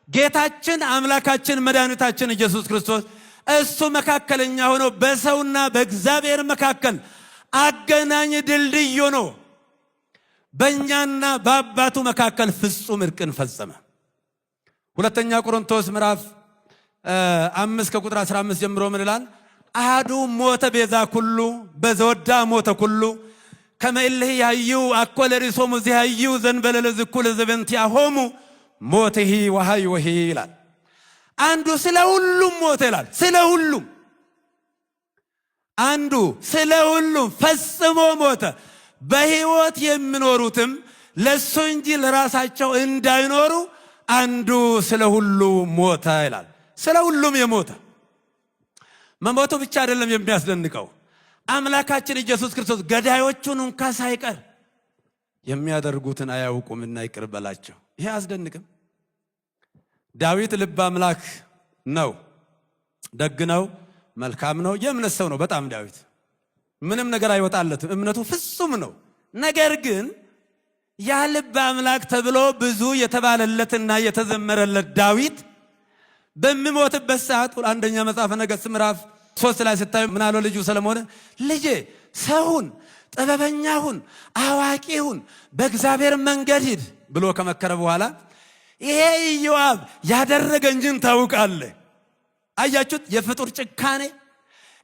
ጌታችን አምላካችን መድኃኒታችን ኢየሱስ ክርስቶስ እሱ መካከለኛ ሆኖ በሰውና በእግዚአብሔር መካከል አገናኝ ድልድይ ሆኖ በእኛና በአባቱ መካከል ፍጹም እርቅን ፈጸመ። ሁለተኛ ቆሮንቶስ ምዕራፍ 5 ከቁጥር 15 ጀምሮ ምን ይላል? አሐዱ ሞተ ቤዛ ኩሉ በዘወዳ ሞተ ኩሉ ከመይልህ ያዩ አኮለሪሶሙ ዚያዩ ዘንበለለ ዝኩል ዘበንቲያሆሙ ሞተሂ ወሃይ ወሂ ይላል። አንዱ ስለ ሁሉም ሞተ ይላል። ስለ ሁሉም አንዱ ስለ ሁሉም ፈጽሞ ሞተ። በሕይወት የሚኖሩትም ለሱ እንጂ ለራሳቸው እንዳይኖሩ አንዱ ስለ ሁሉ ሞተ ይላል። ስለ ሁሉም የሞተ መሞቱ ብቻ አይደለም የሚያስደንቀው፣ አምላካችን ኢየሱስ ክርስቶስ ገዳዮቹን እንኳ ሳይቀር የሚያደርጉትን አያውቁምና ይቅር በላቸው። ይሄ አስደንቅም። ዳዊት ልበ አምላክ ነው፣ ደግ ነው፣ መልካም ነው፣ የእምነት ሰው ነው። በጣም ዳዊት ምንም ነገር አይወጣለትም፣ እምነቱ ፍጹም ነው። ነገር ግን ያ ልበ አምላክ ተብሎ ብዙ የተባለለትና የተዘመረለት ዳዊት በሚሞትበት ሰዓት አንደኛ መጽሐፈ ነገሥት ምዕራፍ 3 ላይ ስታዩ ምን አለው ልጁ ሰለሞን? ልጄ ሰውን ጥበበኛሁን አዋቂሁን በእግዚአብሔር መንገድ ሂድ ብሎ ከመከረ በኋላ ይሄ ኢዮአብ ያደረገኝን ታውቃለህ። አያችሁት? የፍጡር ጭካኔ።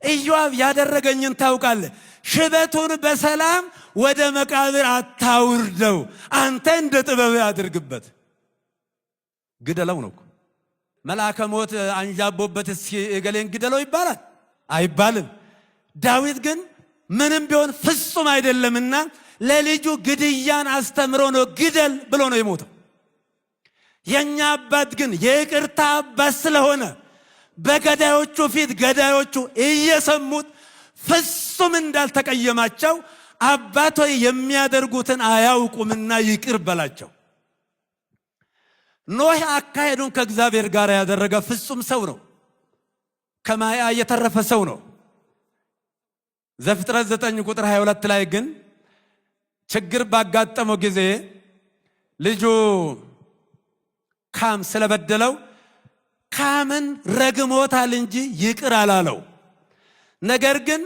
ኢዮአብ ያደረገኝን ታውቃለህ። ሽበቱን በሰላም ወደ መቃብር አታውርደው፣ አንተ እንደ ጥበብ አድርግበት። ግደለው ነው። መልአከ ሞት አንዣቦበት እስኪ እገሌን ግደለው ይባላል? አይባልም። ዳዊት ግን ምንም ቢሆን ፍጹም አይደለምና ለልጁ ግድያን አስተምሮ ነው ግደል ብሎ ነው የሞተው። የኛ አባት ግን የይቅርታ አባት ስለሆነ በገዳዮቹ ፊት ገዳዮቹ እየሰሙት ፍጹም እንዳልተቀየማቸው አባት ሆይ የሚያደርጉትን አያውቁምና ይቅር በላቸው። ኖህ አካሄዱን ከእግዚአብሔር ጋር ያደረገ ፍጹም ሰው ነው። ከማያ የተረፈ ሰው ነው። ዘፍጥረት 9 ቁጥር 22 ላይ ግን ችግር ባጋጠመው ጊዜ ልጁ ካም ስለበደለው ካምን ረግሞታል እንጂ ይቅር አላለው። ነገር ግን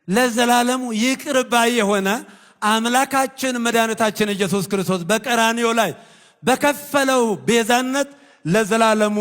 ለዘላለሙ ይቅር ባይ የሆነ አምላካችን መድኃኒታችን ኢየሱስ ክርስቶስ በቀራንዮ ላይ በከፈለው ቤዛነት ለዘላለሙ